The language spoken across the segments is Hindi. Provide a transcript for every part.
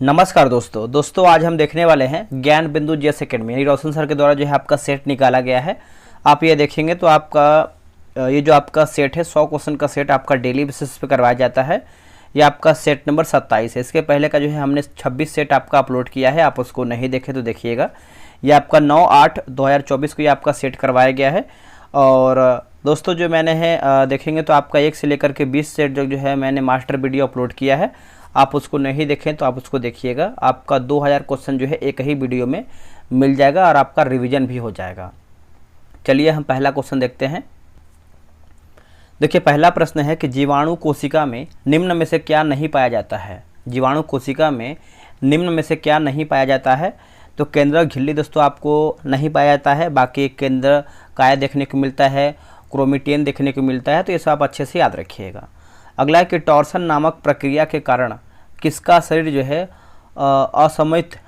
नमस्कार दोस्तों आज हम देखने वाले हैं ज्ञान बिंदु जीएस एकेडमी यानी रोशन सर के द्वारा जो है आपका सेट निकाला गया है। आप ये देखेंगे तो आपका ये जो आपका सेट है 100 क्वेश्चन का सेट आपका डेली बेसिस पे करवाया जाता है। ये आपका सेट नंबर 27 है। इसके पहले का जो है हमने 26 सेट आपका अपलोड किया है, आप उसको नहीं देखे तो देखिएगा। ये आपका 9/8/2024 को ये आपका सेट करवाया गया है। और दोस्तों जो मैंने है देखेंगे तो आपका 1 से लेकर के 20 सेट जो है मैंने मास्टर वीडियो अपलोड किया है। आप उसको नहीं देखें तो आप उसको देखिएगा। आपका 2000 क्वेश्चन जो है एक ही वीडियो में मिल जाएगा और आपका रिवीजन भी हो जाएगा। चलिए हम पहला क्वेश्चन देखते हैं। देखिए पहला प्रश्न है कि जीवाणु कोशिका में निम्न में से क्या नहीं पाया जाता है। जीवाणु कोशिका में निम्न में से क्या नहीं पाया जाता है। तो केंद्रक झिल्ली दोस्तों आपको नहीं पाया जाता है, बाकी केंद्र काय देखने को मिलता है, क्रोमेटिन देखने को मिलता है। तो ये सब आप अच्छे से याद रखिएगा। अगला है कि टॉर्सन नामक प्रक्रिया के कारण किसका शरीर जो है असममित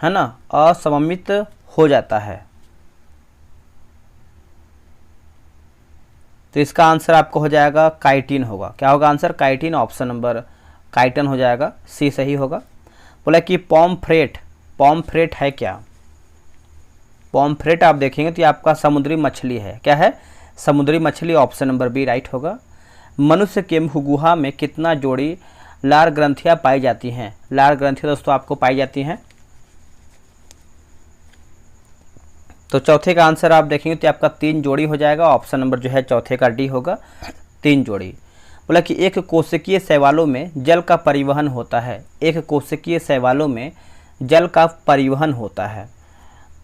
हो जाता है। तो इसका आंसर आपको हो जाएगा काइटिन होगा। क्या होगा answer? Chitin. Option number chiton हो जाएगा, सी सही होगा। बोला कि पॉम्फ्रेट है क्या? पॉम्फ्रेट आप देखेंगे तो ये आपका समुद्री मछली है। क्या है? समुद्री मछली। ऑप्शन नंबर बी राइट होगा। मनुष्य के मुख गुहा में कितना जोड़ी लार ग्रंथियां पाई जाती हैं? लार ग्रंथियां दोस्तों आपको पाई जाती हैं। तो चौथे का आंसर आप देखेंगे तो आपका 3 जोड़ी हो जाएगा। ऑप्शन नंबर जो है चौथे का डी होगा, 3 जोड़ी। बोला कि एक कोशिकीय शैवालों में जल का परिवहन होता है। एक कोशिकीय शैवालों में जल का परिवहन होता है।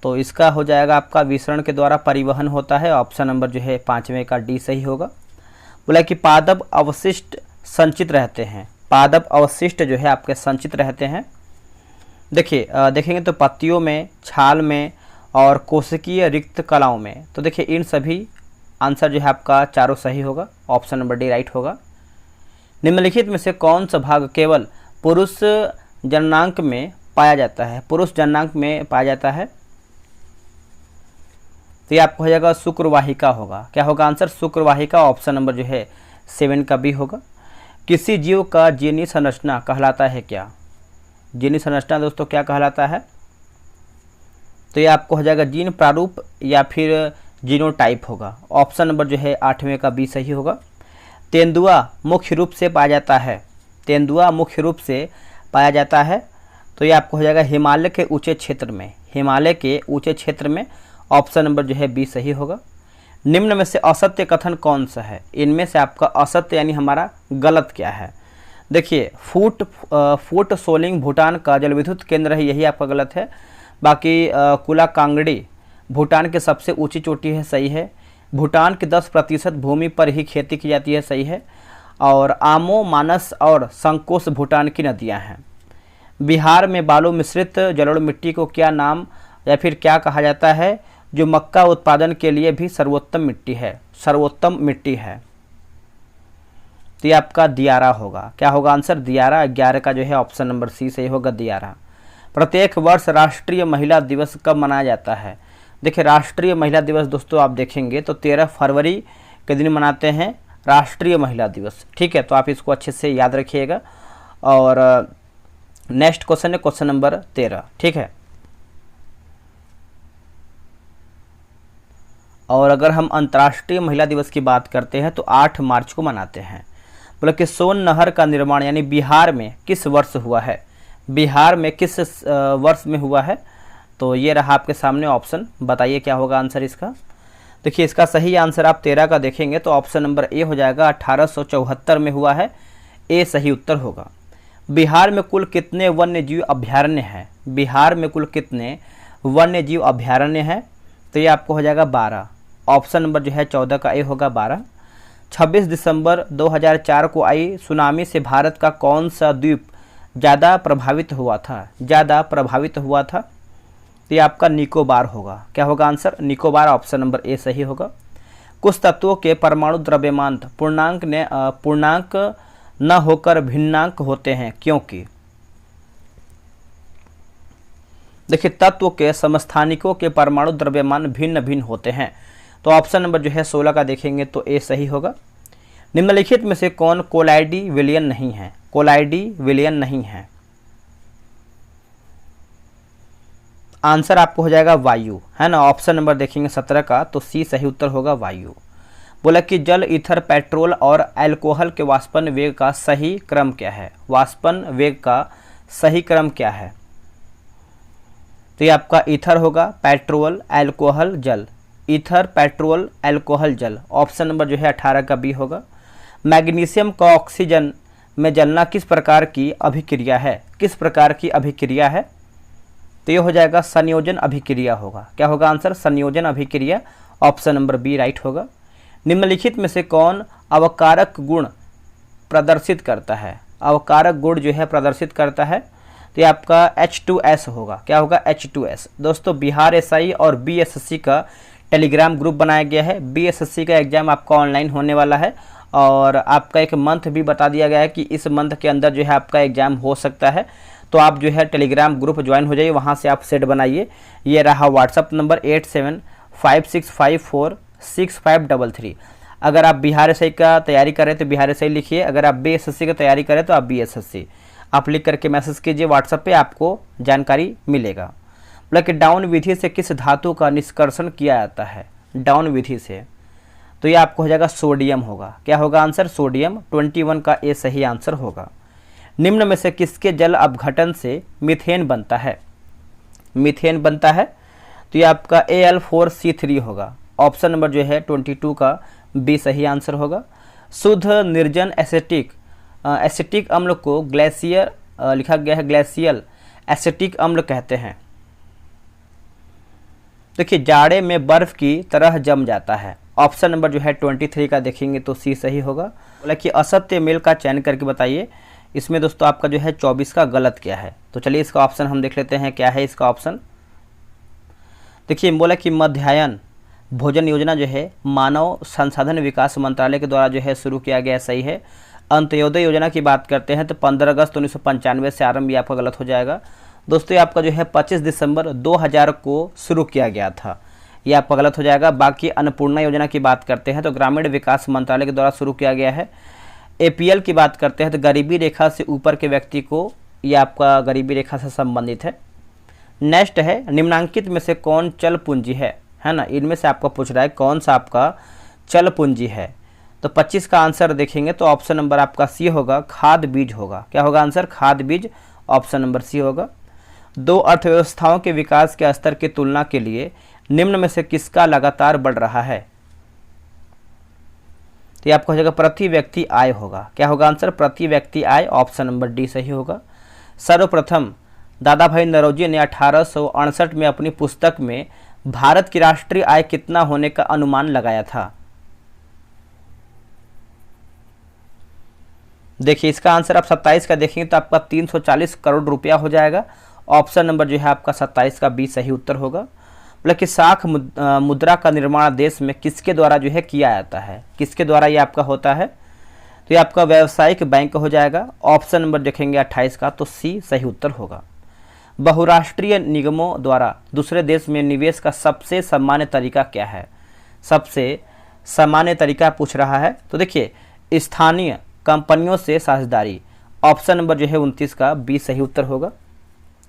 तो इसका हो जाएगा आपका विसरण के द्वारा परिवहन होता है। ऑप्शन नंबर जो है 5वें का डी सही होगा। बोला कि पादप अवशिष्ट संचित रहते हैं। पादप अवशिष्ट जो है आपके संचित रहते हैं। देखिए देखेंगे तो पत्तियों में, छाल में और कोशिकीय रिक्त कलाओं में। तो देखिए इन सभी आंसर जो है आपका चारों सही होगा। ऑप्शन नंबर डी राइट होगा। निम्नलिखित में से कौन सा भाग केवल पुरुष जननांग में पाया जाता है? पुरुष जननांग में पाया जाता है। तो ये आपको हो जाएगा शुक्रवाहिका होगा। क्या होगा आंसर? शुक्रवाहिका। ऑप्शन नंबर जो है 7 का बी होगा। किसी जीव का जीनी संरचना कहलाता है क्या? जीनी संरचना दोस्तों क्या कहलाता है? तो ये आपको हो जाएगा जीन प्रारूप या फिर जीनोटाइप होगा। ऑप्शन नंबर जो है 8वें का बी सही होगा। तेंदुआ मुख्य रूप से पाया जाता है। तेंदुआ मुख्य रूप से पाया जाता है। तो ये आपको हो जाएगा हिमालय के ऊंचे क्षेत्र में। हिमालय के ऊंचे क्षेत्र में। ऑप्शन नंबर जो है बी सही होगा। निम्न में से असत्य कथन कौन सा है? इनमें से आपका असत्य यानी हमारा गलत क्या है? देखिए फूट सोलिंग भूटान का जलविद्युत केंद्र है, यही आपका गलत है। बाकी कुला कांगड़ी भूटान की सबसे ऊंची चोटी है, सही है। भूटान की 10% भूमि पर ही खेती की जाती है, सही है। और आमो, मानस और संकोश भूटान की नदियाँ हैं। बिहार में बालू मिश्रित जलोढ़ मिट्टी को क्या नाम या फिर क्या कहा जाता है, जो मक्का उत्पादन के लिए भी सर्वोत्तम मिट्टी है? सर्वोत्तम मिट्टी है। तो ये आपका दियारा होगा। क्या होगा आंसर? दियारा। 11 का जो है ऑप्शन नंबर सी सही होगा, दियारा। प्रत्येक वर्ष राष्ट्रीय महिला दिवस कब मनाया जाता है? देखिए राष्ट्रीय महिला दिवस दोस्तों आप देखेंगे तो 13 फरवरी के दिन मनाते हैं राष्ट्रीय महिला दिवस। ठीक है, तो आप इसको अच्छे से याद रखिएगा। और नेक्स्ट क्वेश्चन है क्वेश्चन नंबर 13। ठीक है, और अगर हम अंतर्राष्ट्रीय महिला दिवस की बात करते हैं तो 8 मार्च को मनाते हैं। बोला कि सोन नहर का निर्माण यानी बिहार में किस वर्ष हुआ है? बिहार में किस वर्ष में हुआ है? तो ये रहा आपके सामने ऑप्शन। बताइए क्या होगा आंसर इसका। देखिए इसका सही आंसर आप 13 का देखेंगे तो ऑप्शन नंबर ए हो जाएगा, 1874 में हुआ है। ए सही उत्तर होगा। बिहार में कुल कितने वन्य जीव अभ्यारण्य हैं? बिहार में कुल कितने वन्य जीव अभ्यारण्य हैं? तो ये आपको हो जाएगा 12। ऑप्शन नंबर जो है 14 का ए होगा, 12। 26 दिसंबर 2004 को आई सुनामी से भारत का कौन सा द्वीप ज़्यादा प्रभावित हुआ था? ज़्यादा प्रभावित हुआ था। तो ये आपका निकोबार होगा। क्या होगा answer? Nicobar. Option number A सही होगा। कुछ तत्वों के परमाणु द्रव्यमान पूर्णांक न होकर भिन्नांक होते हैं, क्योंकि? देखिए तत्व के समस्थानिकों के परमाणु द्रव्यमान भिन्न भिन्न होते हैं। तो ऑप्शन नंबर जो है 16 का देखेंगे तो ए सही होगा। निम्नलिखित में से कौन कोलाइडी विलियन नहीं है? कोलाइडी विलियन नहीं है। आंसर आपको हो जाएगा वायु, है ना। ऑप्शन नंबर देखेंगे 17 का, तो सी सही उत्तर होगा वायु। बोला कि जल, ईथर, पेट्रोल और अल्कोहल के वाष्पन वेग का सही क्रम क्या है। वाष्पन वेग का सही क्रम क्या है। तो ये आपका ईथर होगा, पेट्रोल, अल्कोहल, जल। ईथर, पेट्रोल, अल्कोहल, जल। ऑप्शन नंबर जो है 18 का बी होगा। मैग्नीशियम का ऑक्सीजन में जलना किस प्रकार की अभिक्रिया है। किस प्रकार की अभिक्रिया है। तो ये हो जाएगा संयोजन अभिक्रिया होगा। क्या होगा आंसर, संयोजन अभिक्रिया। ऑप्शन नंबर बी राइट होगा। निम्नलिखित में से कौन अवकारक गुण प्रदर्शित करता है। अवकारक गुण जो है प्रदर्शित करता है, तो ये आपका H2S होगा। क्या होगा, H2S। दोस्तों बिहार एसआई और बीएसएससी का टेलीग्राम ग्रुप बनाया गया है। बीएसएससी का एग्जाम आपका ऑनलाइन होने वाला है और आपका एक मंथ भी बता दिया गया है कि इस मंथ के अंदर जो है आपका एग्जाम हो सकता है। तो आप जो है टेलीग्राम ग्रुप ज्वाइन हो जाइए, वहाँ से आप सेट बनाइए। ये रहा व्हाट्सअप नंबर 8756546533। अगर आप बिहार एसआई का तैयारी करें तो बिहार एसआई लिखिए, अगर आप बीएसएससी का तैयारी करें तो आप बीएसएससी आप लिख करके मैसेज कीजिए व्हाट्सएप पे, आपको जानकारी मिलेगा। मतलब कि डाउन विधि से किस धातु का निष्कर्षण किया जाता है। डाउन विधि से, तो ये आपको हो जाएगा सोडियम होगा। क्या होगा आंसर, सोडियम। 21 का ए सही आंसर होगा। निम्न में से किसके जल अपघटन से मीथेन बनता है। मीथेन बनता है, तो ये आपका Al4C3 होगा। ऑप्शन नंबर जो है 22 का बी सही आंसर होगा। शुद्ध निर्जन एसिटिक अम्ल को ग्लेशियर लिखा गया है, ग्लेशियल एसिटिक अम्ल कहते हैं। देखिए जाड़े में बर्फ की तरह जम जाता है। ऑप्शन नंबर जो है 23 का देखेंगे तो सी सही होगा। बोला कि असत्य मेल का चयन करके बताइए। इसमें दोस्तों आपका जो है 24 का गलत क्या है। तो चलिए इसका ऑप्शन हम देख लेते हैं, क्या है इसका ऑप्शन। देखिए बोला कि मध्याह्न भोजन योजना जो है मानव संसाधन विकास मंत्रालय के द्वारा जो है शुरू किया गया, सही है। अंत्योदय योजना की बात करते हैं तो 15 अगस्त 1995 से आरंभ, ये आपका गलत हो जाएगा। दोस्तों ये आपका जो है 25 दिसंबर 2000 को शुरू किया गया था, ये आपका गलत हो जाएगा। बाकी अन्नपूर्णा योजना की बात करते हैं तो ग्रामीण विकास मंत्रालय के द्वारा शुरू किया गया है। APL की बात करते हैं तो गरीबी रेखा से ऊपर के व्यक्ति को, ये आपका गरीबी रेखा से संबंधित है। नेक्स्ट है निम्नांकित में से कौन चल पूंजी है ना। इनमें से आपका पूछ रहा है कौन सा आपका चल पूंजी है। तो 25 का आंसर देखेंगे तो ऑप्शन नंबर आपका सी होगा, खाद बीज होगा। क्या होगा आंसर, खाद बीज। ऑप्शन नंबर सी होगा। दो अर्थव्यवस्थाओं के विकास के स्तर की तुलना के लिए निम्न में से किसका लगातार बढ़ रहा है। तो ये आपका हो जाएगा प्रति व्यक्ति आय होगा। क्या होगा आंसर, प्रति व्यक्ति आय। ऑप्शन नंबर डी सही होगा। सर्वप्रथम दादा भाई नौरोजी ने 1868 में अपनी पुस्तक में भारत की राष्ट्रीय आय कितना होने का अनुमान लगाया था। देखिए इसका आंसर आप 27 का देखेंगे तो आपका 340 करोड़ रुपया हो जाएगा। ऑप्शन नंबर जो है आपका 27 का बी सही उत्तर होगा। मतलब कि साख मुद्रा का निर्माण देश में किसके द्वारा जो है किया जाता है, किसके द्वारा ये आपका होता है। तो ये आपका व्यावसायिक बैंक हो जाएगा। ऑप्शन नंबर देखेंगे 28 का, तो सी सही उत्तर होगा। बहुराष्ट्रीय निगमों द्वारा दूसरे देश में निवेश का सबसे सामान्य तरीका क्या है। सबसे सामान्य तरीका पूछ रहा है, तो देखिए स्थानीय कंपनियों से साझेदारी। ऑप्शन नंबर जो है 29 का बी सही उत्तर होगा।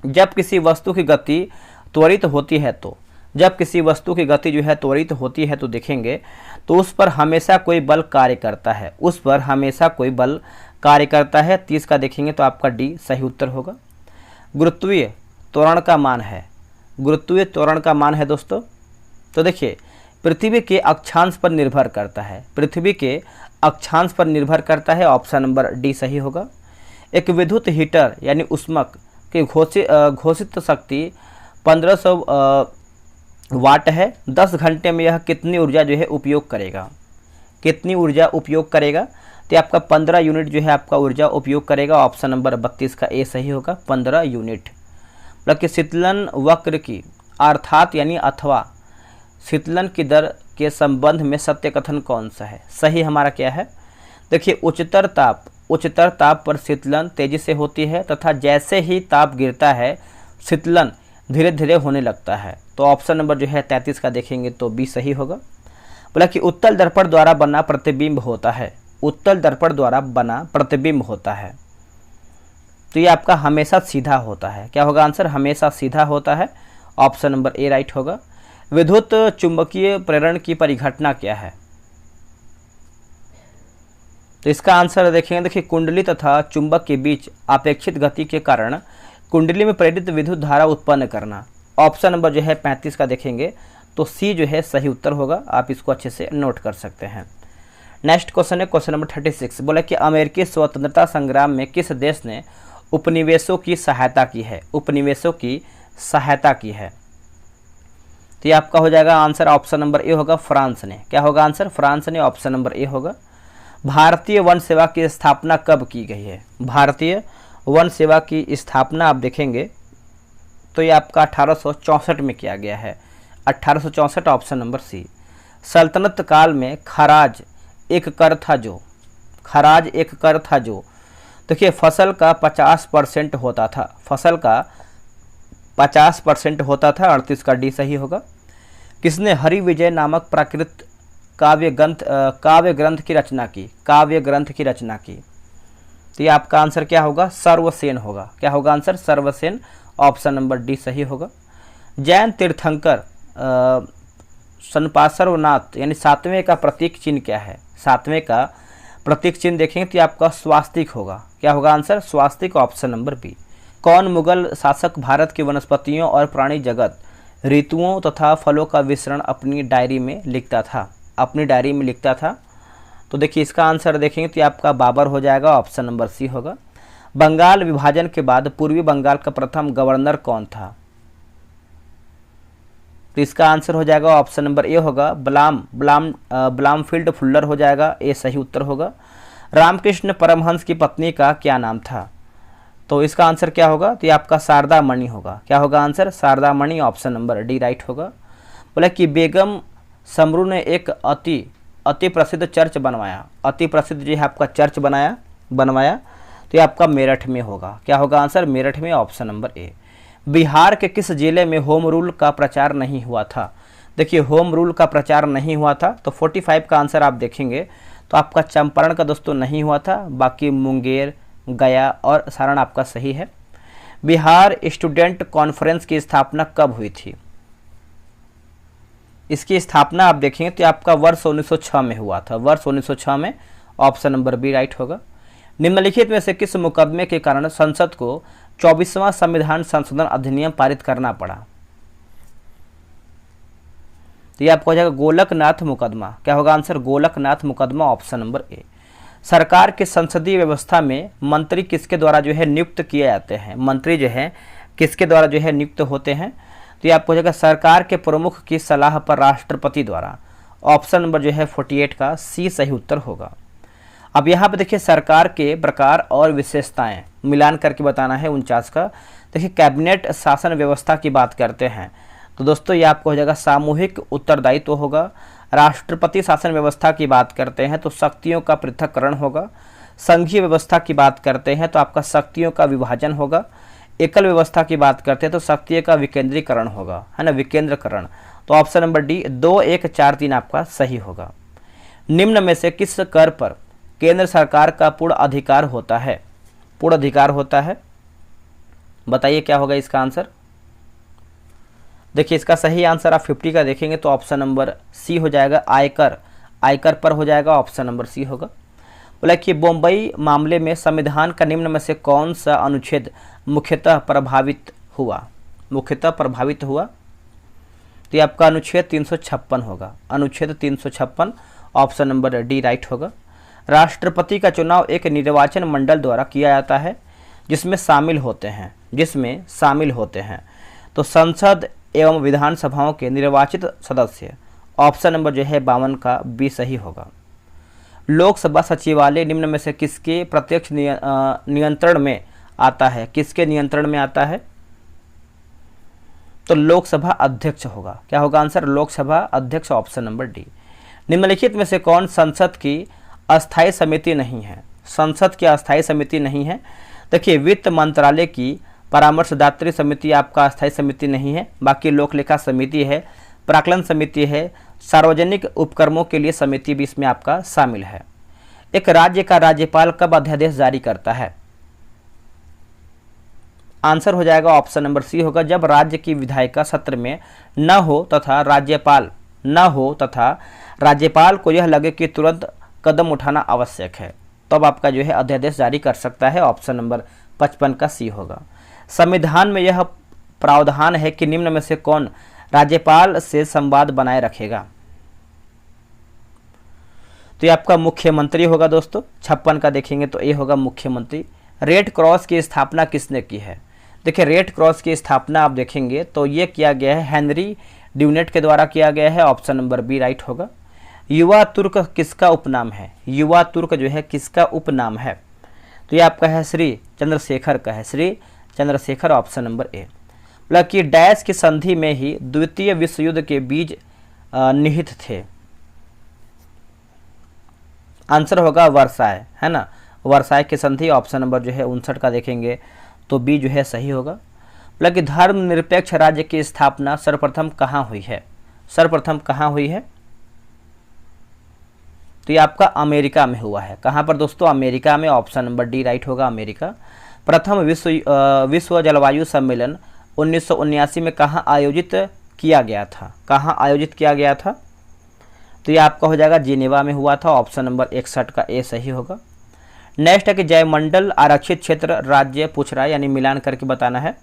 जब किसी वस्तु की गति त्वरित होती है तो, जब किसी वस्तु की गति जो है त्वरित होती है तो देखेंगे तो उस पर हमेशा कोई बल कार्य करता है, उस पर हमेशा कोई बल कार्य करता है। 30 का देखेंगे तो आपका डी सही उत्तर होगा। गुरुत्वीय त्वरण का मान है, गुरुत्वीय त्वरण का मान है दोस्तों, तो देखिए पृथ्वी के अक्षांश पर निर्भर करता है, पृथ्वी के अक्षांश पर निर्भर करता है। ऑप्शन नंबर डी सही होगा। एक विद्युत हीटर यानी उष्मक की घोषित शक्ति 1500 वाट है। 10 घंटे में यह कितनी ऊर्जा जो है उपयोग करेगा, कितनी ऊर्जा उपयोग करेगा। तो आपका 15 यूनिट जो है आपका ऊर्जा उपयोग करेगा। ऑप्शन नंबर 32 का ए सही होगा, 15 यूनिट। मतलब कि शीतलन वक्र की अर्थात यानी अथवा शीतलन की दर के संबंध में सत्य कथन कौन सा है। सही हमारा क्या है, देखिए उच्चतर ताप पर शीतलन तेजी से होती है तथा जैसे ही ताप गिरता है शीतलन धीरे धीरे होने लगता है। तो ऑप्शन नंबर जो है 33 का देखेंगे तो बी सही होगा। बोला कि उत्तल दर्पण द्वारा बना प्रतिबिंब होता है, उत्तल दर्पण द्वारा बना प्रतिबिंब होता है। तो ये आपका हमेशा सीधा होता है। क्या होगा आंसर, हमेशा सीधा होता है। ऑप्शन नंबर ए राइट होगा। विद्युत चुंबकीय प्रेरण की परिघटना क्या है? तो इसका आंसर देखेंगे, देखिए कुंडली तथा चुंबक के बीच अपेक्षित गति के कारण कुंडली में प्रेरित विद्युत धारा उत्पन्न करना। ऑप्शन नंबर जो है 35 का देखेंगे तो सी जो है सही उत्तर होगा। आप इसको अच्छे से नोट कर सकते हैं। नेक्स्ट क्वेश्चन है क्वेश्चन नंबर 36। बोला कि अमेरिकी स्वतंत्रता संग्राम में किस देश ने उपनिवेशों की सहायता की है? उपनिवेशों की सहायता की है। तो ये आपका हो जाएगा आंसर ऑप्शन नंबर ए होगा, फ्रांस ने। क्या होगा आंसर? फ्रांस ने, ऑप्शन नंबर ए होगा। भारतीय वन सेवा की स्थापना कब की गई है? भारतीय वन सेवा की स्थापना आप देखेंगे तो ये आपका 1864 में किया गया है। 1864, ऑप्शन नंबर सी। सल्तनत काल में खराज एक कर था जो, खराज एक कर था जो, देखिए फसल का 50% होता था, फसल का 50% होता था। 38 का डी सही होगा। किसने हरि विजय नामक प्राकृत काव्य ग्रंथ की रचना की? काव्य ग्रंथ की रचना की। तो ये आपका आंसर क्या होगा? सर्वसेन होगा। क्या होगा answer? Sarvasen, option number D सही होगा। जैन तीर्थंकर सनपार्श्वनाथ यानी 7वें का प्रतीक चिन्ह क्या है? 7वें का प्रतीक चिन्ह देखेंगे तो आपका स्वास्तिक होगा। क्या होगा आंसर? स्वास्तिक, ऑप्शन नंबर बी। कौन मुगल शासक भारत की वनस्पतियों और प्राणी जगत, ऋतुओं तथा फलों का विवरण अपनी डायरी में लिखता था? अपनी डायरी में लिखता था। तो देखिए इसका आंसर देखेंगे तो आपका बाबर हो जाएगा, ऑप्शन नंबर सी होगा। बंगाल विभाजन के बाद पूर्वी बंगाल का प्रथम गवर्नर कौन था? तो इसका आंसर हो जाएगा ऑप्शन नंबर ए होगा, ब्लामफील्ड फुल्लर हो जाएगा। ए सही उत्तर होगा। रामकृष्ण परमहंस की पत्नी का क्या नाम था? तो इसका आंसर क्या होगा? तो ये आपका शारदा मणि होगा। क्या होगा आंसर? शारदा मणि, ऑप्शन नंबर डी राइट होगा। बोला कि बेगम समरू ने एक अति प्रसिद्ध चर्च बनवाया। अति प्रसिद्ध जो है आपका चर्च बनवाया तो ये आपका मेरठ में होगा। क्या होगा आंसर? मेरठ में, ऑप्शन नंबर ए। बिहार के किस जिले में होम रूल का प्रचार नहीं हुआ था? देखिए होम रूल का प्रचार नहीं हुआ था तो 45 का आंसर आप देखेंगे तो आपका चंपारण का दोस्तों नहीं हुआ था, बाकी मुंगेर, गया और सारण आपका सही है। बिहार स्टूडेंट कॉन्फ्रेंस की स्थापना कब हुई थी? इसकी स्थापना आप देखेंगे तो आपका वर्ष 1906 में हुआ था। वर्ष 1906 में, ऑप्शन नंबर बी राइट होगा। निम्नलिखित में से किस मुकदमे के कारण संसद को 24वां संविधान संशोधन अधिनियम पारित करना पड़ा? तो ये आपको हो जाएगा गोलकनाथ मुकदमा। क्या होगा आंसर? गोलकनाथ मुकदमा, ऑप्शन नंबर ए। सरकार के संसदीय व्यवस्था में मंत्री किसके द्वारा जो है नियुक्त किए जाते हैं? मंत्री जो है किसके द्वारा जो है नियुक्त होते हैं? तो ये आपको हो जाएगा सरकार के प्रमुख की सलाह पर राष्ट्रपति द्वारा। ऑप्शन नंबर जो है 48 का सी सही उत्तर होगा। अब यहाँ पे देखिए सरकार के प्रकार और विशेषताएं मिलान करके बताना है 49 का। देखिए कैबिनेट शासन व्यवस्था की बात करते हैं तो दोस्तों ये आपको हो जाएगा सामूहिक उत्तरदायित्व होगा। राष्ट्रपति शासन व्यवस्था की बात करते हैं तो शक्तियों का पृथक्करण होगा। संघीय व्यवस्था की बात करते हैं तो आपका शक्तियों का विभाजन होगा। एकल व्यवस्था की बात करते हैं तो शक्तियों का विकेंद्रीकरण होगा, है ना, विकेंद्रीकरण। तो ऑप्शन नंबर डी 2, 1, 4, 3 आपका सही होगा। निम्न में से किस कर पर केंद्र सरकार का पूर्ण अधिकार होता है? पूर्ण अधिकार होता है, बताइए क्या होगा इसका आंसर? देखिए इसका सही आंसर आप 50 का देखेंगे तो ऑप्शन नंबर सी हो जाएगा, आयकर। आयकर पर हो जाएगा, ऑप्शन नंबर सी होगा। बोला कि बम्बई मामले में संविधान का निम्न में से कौन सा अनुच्छेद मुख्यतः प्रभावित हुआ? मुख्यतः प्रभावित हुआ तो ये आपका अनुच्छेद 356 होगा। अनुच्छेद 356, ऑप्शन नंबर डी राइट होगा। राष्ट्रपति का चुनाव एक निर्वाचन मंडल द्वारा किया जाता है जिसमें शामिल होते हैं तो संसद एवं विधानसभाओं के निर्वाचित सदस्य। ऑप्शन नंबर जो है 52 का बी सही होगा। लोकसभा सचिवालय निम्न में से किसके प्रत्यक्ष नियंत्रण में आता है? किसके नियंत्रण में आता है? तो लोकसभा अध्यक्ष होगा। क्या होगा आंसर? लोकसभा अध्यक्ष, ऑप्शन नंबर डी। निम्नलिखित में से कौन संसद की अस्थायी समिति नहीं है? संसद की अस्थायी समिति नहीं है। देखिए वित्त मंत्रालय की परामर्शदात्री समिति आपका अस्थायी समिति नहीं है, बाकी लोक लेखा समिति है, प्राक्कलन समिति है, सार्वजनिक उपक्रमों के लिए समिति भी इसमें आपका शामिल है। एक राज्य का राज्यपाल कब अध्यादेश जारी करता है? आंसर हो जाएगा ऑप्शन नंबर सी होगा, जब राज्य की विधायिका सत्र में न हो तथा राज्यपाल को यह लगे कि तुरंत कदम उठाना आवश्यक है, तब आपका जो है अध्यादेश जारी कर सकता है। ऑप्शन नंबर 55 का सी होगा। संविधान में यह प्रावधान है कि निम्न में से कौन राज्यपाल से संवाद बनाए रखेगा? तो ये आपका मुख्यमंत्री होगा दोस्तों। 56 का देखेंगे तो ये होगा मुख्यमंत्री। रेड क्रॉस की स्थापना किसने की है? देखिए, रेड क्रॉस की स्थापना आप देखेंगे तो ये किया गया है हेनरी ड्यूनेट के द्वारा किया गया है। ऑप्शन नंबर बी राइट होगा। युवा तुर्क किसका उपनाम है? युवा तुर्क जो है किसका उपनाम है? तो ये आपका है श्री चंद्रशेखर का है, Shri Chandrashekhar. Option number A. मतलब कि डैश की संधि में ही द्वितीय विश्व युद्ध के बीज निहित थे। आंसर होगा वर्साय, है ना, वर्साय की संधि। ऑप्शन नंबर जो है 59 का देखेंगे तो बी जो है सही होगा। मतलब कि धर्मनिरपेक्ष राज्य की स्थापना सर्वप्रथम कहाँ हुई है? सर्वप्रथम कहाँ हुई है? तो ये आपका अमेरिका में हुआ है। कहाँ पर दोस्तों? अमेरिका में। ऑप्शन नंबर डी राइट होगा, अमेरिका। प्रथम विश्व जलवायु सम्मेलन 1979 में कहाँ आयोजित किया गया था? कहाँ आयोजित किया गया था? तो ये आपका हो जाएगा जिनेवा में हुआ था। ऑप्शन नंबर 61 का ए सही होगा। नेक्स्ट है कि जयमंडल आरक्षित क्षेत्र राज्य पूछ रहा है, यानी मिलान करके बताना है।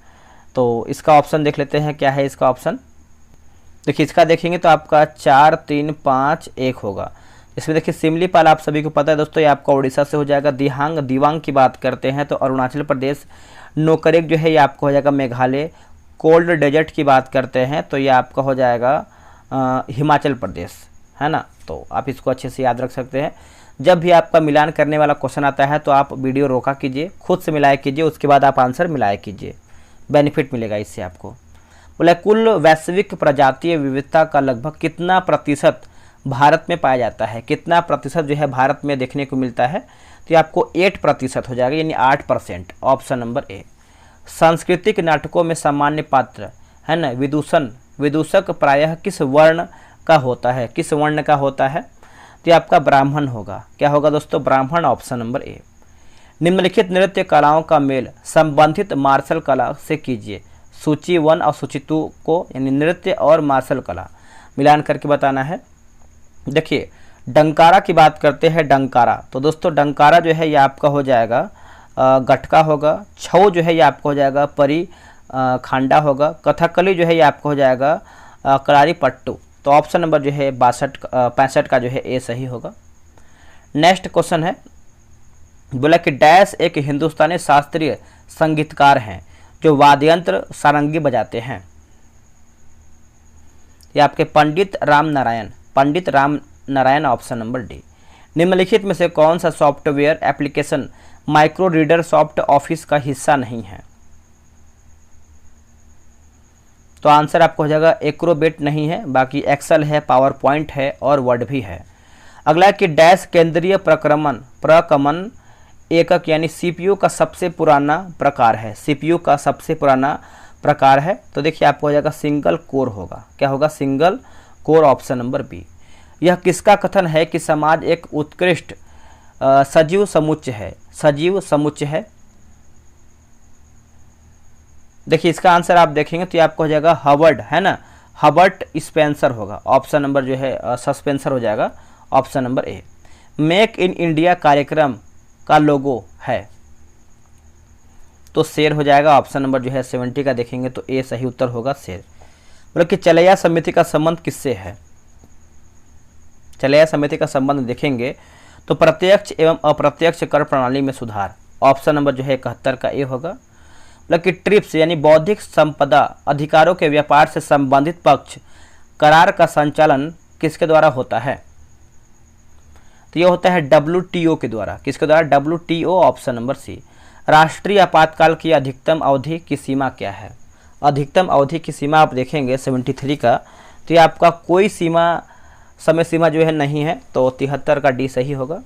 तो इसका ऑप्शन देख लेते हैं, क्या है इसका ऑप्शन। देखिए, इसका देखेंगे तो आपका 4, 3, 5, 1 होगा। इसमें देखिए सिमलीपाल आप सभी को पता है दोस्तों, ये आपका उड़ीसा से हो जाएगा। दिवांग की बात करते हैं तो अरुणाचल प्रदेश। नोकरेक जो है ये आपका हो जाएगा मेघालय। कोल्ड डेजर्ट की बात करते हैं तो ये आपका हो जाएगा हिमाचल प्रदेश, है ना। तो आप इसको अच्छे से याद रख सकते हैं। जब भी आपका मिलान करने वाला क्वेश्चन आता है तो आप वीडियो रोका कीजिए, खुद से मिलाया कीजिए, उसके बाद आप आंसर मिलाया कीजिए, बेनिफिट मिलेगा इससे आपको। बोला कुल वैश्विक प्रजातीय विविधता का लगभग कितना प्रतिशत भारत में पाया जाता है? कितना प्रतिशत जो है भारत में देखने को मिलता है? तो ये आपको 8% हो जाएगा, यानी 8%। Option number A. सांस्कृतिक नाटकों में सामान्य पात्र, है ना, विदूषक प्रायः किस वर्ण का होता है? किस वर्ण का होता है? तो ये आपका ब्राह्मण होगा। क्या होगा दोस्तों? ब्राह्मण। Option number A. निम्नलिखित नृत्य कलाओं का मेल संबंधित मार्शल कला से कीजिए। सूची 1 और सूची 2 को, यानी नृत्य और मार्शल कला मिलान करके बताना है। देखिए, डंकारा की बात करते हैं, डंकारा। तो दोस्तों डंकारा जो है ये आपका हो जाएगा गटका होगा। छऊ जो है ये आपका हो जाएगा परी खांडा होगा। कथकली जो है ये आपका हो जाएगा करारी पट्टू। तो ऑप्शन नंबर जो है 65 का जो है ए सही होगा। नेक्स्ट क्वेश्चन है, बोला कि डैश एक हिंदुस्तानी शास्त्रीय संगीतकार हैं जो वाद्ययंत्र सारंगी बजाते हैं। ये आपके Pandit Ram Narayan. Option number D. निम्नलिखित में से कौन सा software application micro reader soft office का हिस्सा नहीं है? तो आंसर आपको हो जाएगा एक्रोबेट नहीं है, बाकी एक्सेल है, पावर पॉइंट है और वर्ड भी है। अगला कि डैश केंद्रीय प्रकमन एकक यानी सीपीयू का सबसे पुराना प्रकार है। सीपीयू का सबसे पुराना प्रकार है तो देखिए आपको हो जाएगा सिंगल कोर होगा। क्या होगा? Single core. Option number B. यह किसका कथन है कि समाज एक उत्कृष्ट सजीव समुच्चय है? सजीव समुच्चय है। देखिए इसका आंसर आप देखेंगे तो ये आपको हो जाएगा हवर्ड, है ना, हर्बर्ट स्पेंसर होगा। ऑप्शन नंबर जो है सस्पेंसर हो जाएगा। Option number A. Make in India कार्यक्रम का लोगो है तो शेर हो जाएगा। ऑप्शन नंबर जो है 70 का देखेंगे तो ए सही उत्तर होगा, शेर। मतलब कि चलैया समिति का संबंध किससे है? चलैया समिति का संबंध देखेंगे तो प्रत्यक्ष एवं अप्रत्यक्ष कर प्रणाली में सुधार। ऑप्शन नंबर जो है 71 का ए होगा। मतलब कि ट्रिप्स यानी बौद्धिक संपदा अधिकारों के व्यापार से संबंधित पक्ष करार का संचालन किसके द्वारा होता है? तो ये होता है WTO के द्वारा। किसके द्वारा? WTO। Option number C. राष्ट्रीय आपातकाल की अधिकतम अवधि की सीमा क्या है? अधिकतम अवधि की सीमा आप देखेंगे 73 का, तो ये आपका कोई समय सीमा जो है नहीं है, तो 73 का डी सही होगा।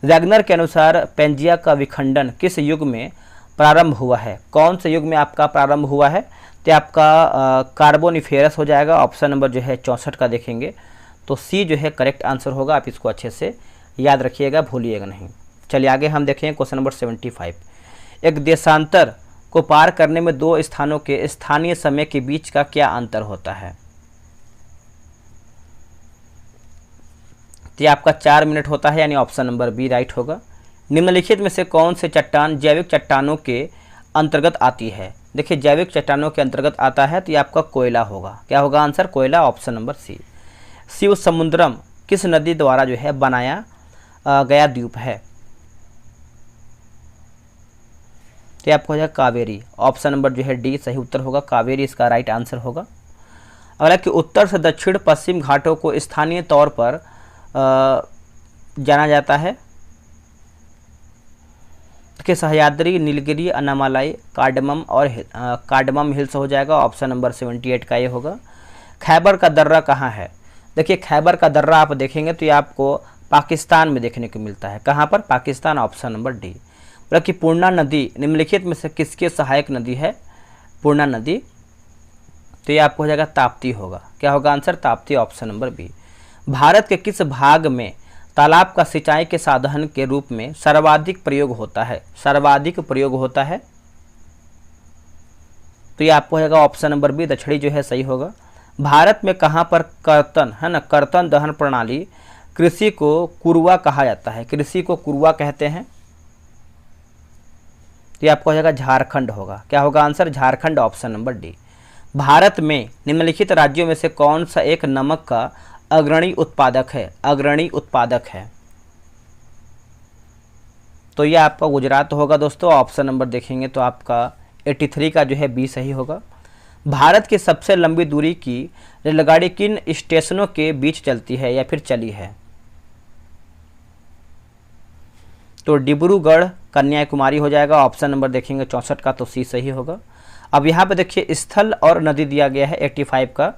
वैगनर के अनुसार पेंजिया का विखंडन किस युग में प्रारंभ हुआ है? कौन से युग में आपका प्रारंभ हुआ है? तो आपका कार्बोनिफेरस हो जाएगा। ऑप्शन नंबर जो है 64 का देखेंगे तो सी जो है करेक्ट आंसर होगा। आप इसको अच्छे से याद रखिएगा, भूलिएगा नहीं। चलिए आगे हम देखें क्वेश्चन नंबर 75। एक देशांतर को पार करने में दो स्थानों के स्थानीय समय के बीच का क्या अंतर होता है? तो ये आपका 4 मिनट होता है, यानी ऑप्शन नंबर बी राइट होगा। निम्नलिखित में से कौन से चट्टान जैविक चट्टानों के अंतर्गत आती है? देखिए जैविक चट्टानों के अंतर्गत आता है तो ये आपका कोयला होगा। क्या होगा आंसर? कोयला, ऑप्शन नंबर सी। शिव समुद्रम किस नदी द्वारा जो है बनाया गया द्वीप है? तो आपको हो जाएगा कावेरी, ऑप्शन नंबर जो है डी सही उत्तर होगा। कावेरी इसका राइट आंसर होगा। अगला कि उत्तर से दक्षिण पश्चिम घाटों को स्थानीय तौर पर जाना जाता है। कि सह्याद्री, नीलगिरी, अन्नामलाई, कार्डमम और कार्डमम हिल्स हो जाएगा, ऑप्शन नंबर 78 का ये होगा। खैबर का दर्रा कहाँ है? देखिए खैबर का दर्रा आप देखेंगे तो ये आपको पाकिस्तान में देखने को मिलता है। कहाँ पर? Pakistan, option number D. मतलब कि पूर्णा नदी निम्नलिखित में से किसकी सहायक नदी है? पूर्णा नदी, तो ये आपको हो जाएगा ताप्ती होगा। क्या होगा answer? Tapti, option number B. Bharat के किस भाग में तालाब का सिंचाई के साधन के रूप में सर्वाधिक प्रयोग होता है? सर्वाधिक प्रयोग होता है, तो ये आपको हो जाएगा ऑप्शन नंबर बी, दक्षिणी जो है सही होगा। भारत में कहाँ पर कर्तन है ना, कर्तन दहन प्रणाली कृषि को कुरवा कहा जाता है? कृषि को कुरवा कहते हैं, तो ये आपको हो जाएगा झारखंड होगा। क्या होगा answer? Jharkhand, option number D. Bharat में निम्नलिखित राज्यों में से कौन सा एक नमक का अग्रणी उत्पादक है? अग्रणी उत्पादक है, तो ये आपका गुजरात होगा दोस्तों। ऑप्शन नंबर देखेंगे तो आपका 83 का जो है बी सही होगा। भारत की सबसे लंबी दूरी की रेलगाड़ी किन स्टेशनों के बीच चलती है या फिर चली है? तो डिब्रूगढ़, कन्याकुमारी हो जाएगा, ऑप्शन नंबर देखेंगे 64 का, तो सी सही होगा। अब यहाँ पे देखिए स्थल और नदी दिया गया है 85 का,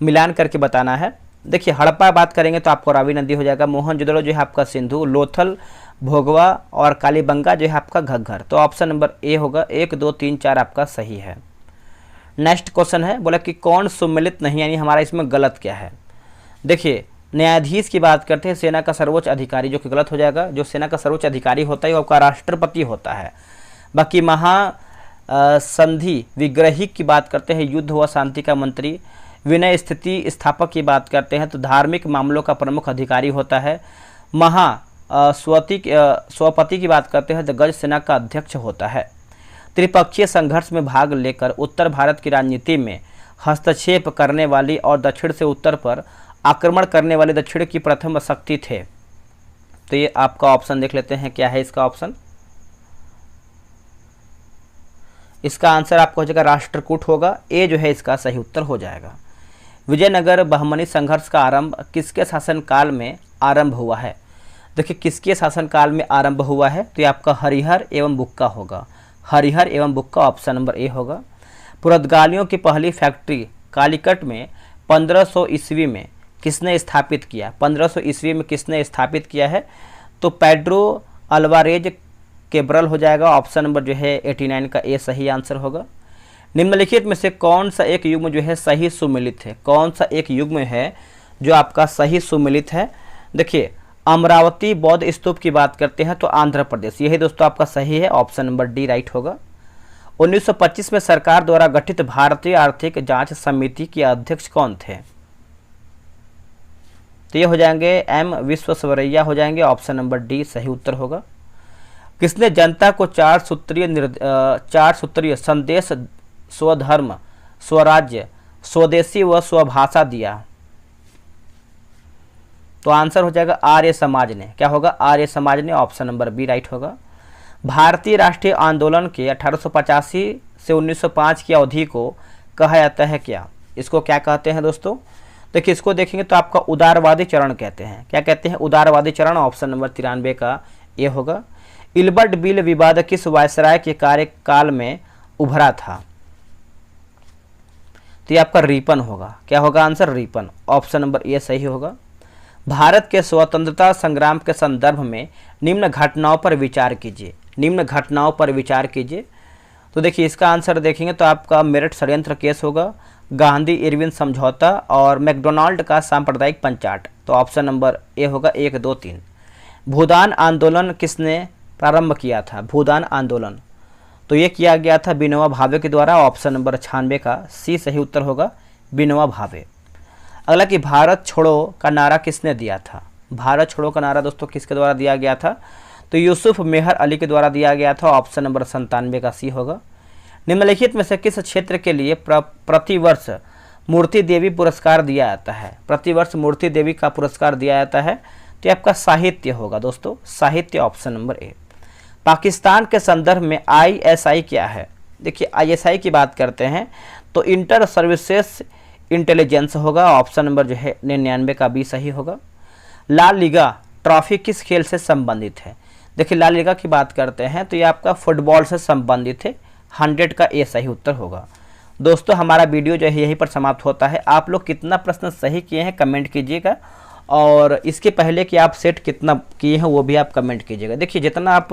मिलान करके बताना है। देखिए हड़प्पा बात करेंगे तो आपको रावी नदी हो जाएगा। मोहनजोदड़ो जो है आपका सिंधु, लोथल भोगवा और कालीबंगा जो है आपका घग्गर, तो ऑप्शन नंबर ए होगा। 1 2 3 4 आपका सही है। नेक्स्ट क्वेश्चन है, बोला कि कौन सुमेलित नहीं, यानी हमारा इसमें गलत क्या है? देखिए न्यायाधीश की बात करते हैं, सेना का सर्वोच्च अधिकारी, जो कि गलत हो जाएगा। जो सेना का सर्वोच्च अधिकारी होता है वो आपका राष्ट्रपति होता है। बाकी संधि विग्रही की बात करते हैं, युद्ध व शांति का मंत्री। विनय स्थिति स्थापक की बात करते हैं तो धार्मिक मामलों का प्रमुख अधिकारी होता है। स्वपति की बात करते हैं तो गज सेना का अध्यक्ष होता है। त्रिपक्षीय संघर्ष में भाग लेकर उत्तर भारत की राजनीति में हस्तक्षेप करने वाली और दक्षिण से उत्तर पर आक्रमण करने वाले दक्षिण की प्रथम शक्ति थे, तो ये आपका ऑप्शन देख लेते हैं क्या है इसका ऑप्शन। इसका आंसर आपको हो जाएगा राष्ट्रकूट होगा, ए जो है इसका सही उत्तर हो जाएगा। विजयनगर बहमनी संघर्ष का आरंभ किसके शासनकाल में आरंभ हुआ है? देखिए किसके शासनकाल में आरंभ हुआ है, तो ये आपका हरिहर एवं बुक्का होगा। हरिहर एवं बुक्का, ऑप्शन नंबर ए होगा। पुर्तगालियों की पहली फैक्ट्री कालीकट में 1500 ईस्वी में किसने स्थापित किया? 1500 ईस्वी में किसने स्थापित किया है? तो पेड्रो अल्वारेज केब्रल हो जाएगा, ऑप्शन नंबर जो है 89 का ए सही आंसर होगा। निम्नलिखित में से कौन सा एक युग्म जो है सही सुमेलित है? कौन सा एक युग्म है जो आपका सही सुमेलित है? देखिए अमरावती बौद्ध स्तूप की बात करते हैं तो आंध्र प्रदेश, यही दोस्तों आपका सही है, ऑप्शन नंबर डी राइट होगा। 1925 में सरकार द्वारा गठित भारतीय आर्थिक जांच समिति के अध्यक्ष कौन थे? तो ये हो जाएंगे एम विश्वेश्वरैया हो जाएंगे, ऑप्शन नंबर डी सही उत्तर होगा। किसने जनता को 4 सूत्रीय संदेश स्वधर्म, स्वराज्य, स्वदेशी व स्वभाषा दिया? तो आंसर हो जाएगा आर्य समाज ने। क्या होगा? आर्य समाज ने, ऑप्शन नंबर बी राइट होगा। भारतीय राष्ट्रीय आंदोलन के 1885 से 1905 की अवधि को कहा जाता है क्या? इसको क्या कहते हैं दोस्तों? देखिए इसको देखेंगे तो आपका उदारवादी चरण कहते हैं। क्या कहते हैं? उदारवादी चरण, ऑप्शन नंबर 93 का ये होगा। इल्बर्ट बिल विवाद किस वायसराय के कार्यकाल में उभरा था? तो ये आपका रिपन होगा। क्या होगा answer? Ripon, option number A सही होगा। भारत के स्वतंत्रता संग्राम के संदर्भ में निम्न घटनाओं पर विचार कीजिए। निम्न घटनाओं पर विचार कीजिए, तो देखिए इसका आंसर देखेंगे तो आपका मेरठ षड्यंत्र केस होगा, गांधी इरविन समझौता और मैकडोनाल्ड का सांप्रदायिक पंचाट, तो ऑप्शन नंबर ए होगा 1 2 3। भूदान आंदोलन किसने प्रारंभ किया था? भूदान आंदोलन, तो ये किया गया था विनोबा भावे के द्वारा। ऑप्शन नंबर 96 का सी सही उत्तर होगा, विनोबा भावे। अगला कि भारत छोड़ो का नारा किसने दिया था? भारत छोड़ो का नारा दोस्तों किसके द्वारा दिया गया था? तो यूसुफ मेहर अली के द्वारा दिया गया था। ऑप्शन नंबर 97 का सी होगा। निम्नलिखित में से किस क्षेत्र के लिए प्रतिवर्ष मूर्ति देवी पुरस्कार दिया जाता है? प्रतिवर्ष मूर्ति देवी का पुरस्कार दिया जाता है, तो आपका साहित्य होगा दोस्तों, साहित्य ऑप्शन नंबर ए। पाकिस्तान के संदर्भ में ISI क्या है? देखिए ISI की बात करते हैं तो इंटर सर्विसेज इंटेलिजेंस होगा। ऑप्शन नंबर जो है 99 का बी सही होगा। ला लीगा ट्रॉफी किस खेल से संबंधित है? देखिए ला लीगा की बात करते हैं तो ये आपका फुटबॉल से संबंधित है। 100 का ए सही उत्तर होगा। दोस्तों हमारा वीडियो जो है यहीं पर समाप्त होता है। आप लोग कितना प्रश्न सही किए हैं कमेंट कीजिएगा, और इसके पहले कि आप सेट कितना किए हैं वो भी आप कमेंट कीजिएगा। देखिए जितना आप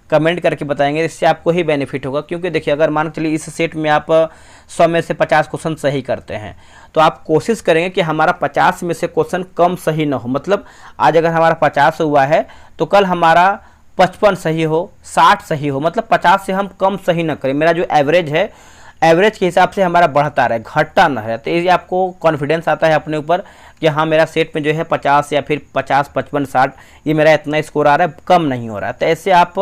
कमेंट करके बताएंगे इससे आपको ही बेनिफिट होगा, क्योंकि देखिए अगर मान के चलिए इस सेट में आप 100 में से 50 क्वेश्चन सही करते हैं तो आप कोशिश करेंगे कि हमारा 50 में से क्वेश्चन कम सही ना हो। मतलब आज अगर हमारा 50 हुआ है तो कल हमारा 55 सही हो, 60 सही हो, मतलब 50 से हम कम सही ना करें। मेरा जो एवरेज है, एवरेज के हिसाब से हमारा बढ़ता रहे, घटता ना रहे। तो ये आपको कॉन्फिडेंस आता है अपने ऊपर कि हाँ मेरा सेट में जो है 50 या फिर 50, 55, 60 ये मेरा इतना स्कोर आ रहा है, कम नहीं हो रहा है। तो ऐसे आप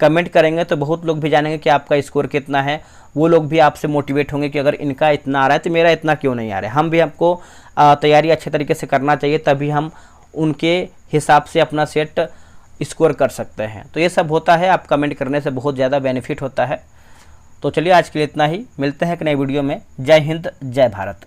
कमेंट करेंगे तो बहुत लोग भी जानेंगे कि आपका स्कोर कितना है। वो लोग भी आपसे मोटिवेट होंगे कि अगर इनका इतना आ रहा है तो मेरा इतना क्यों नहीं आ रहा है। हम भी आपको तैयारी अच्छे तरीके से करना चाहिए, तभी हम उनके हिसाब से अपना सेट स्कोर कर सकते हैं। तो ये सब होता है, आप कमेंट करने से बहुत ज़्यादा बेनिफिट होता है। तो चलिए आज के लिए इतना ही, मिलते हैं एक नए वीडियो में। जय हिंद, जय भारत।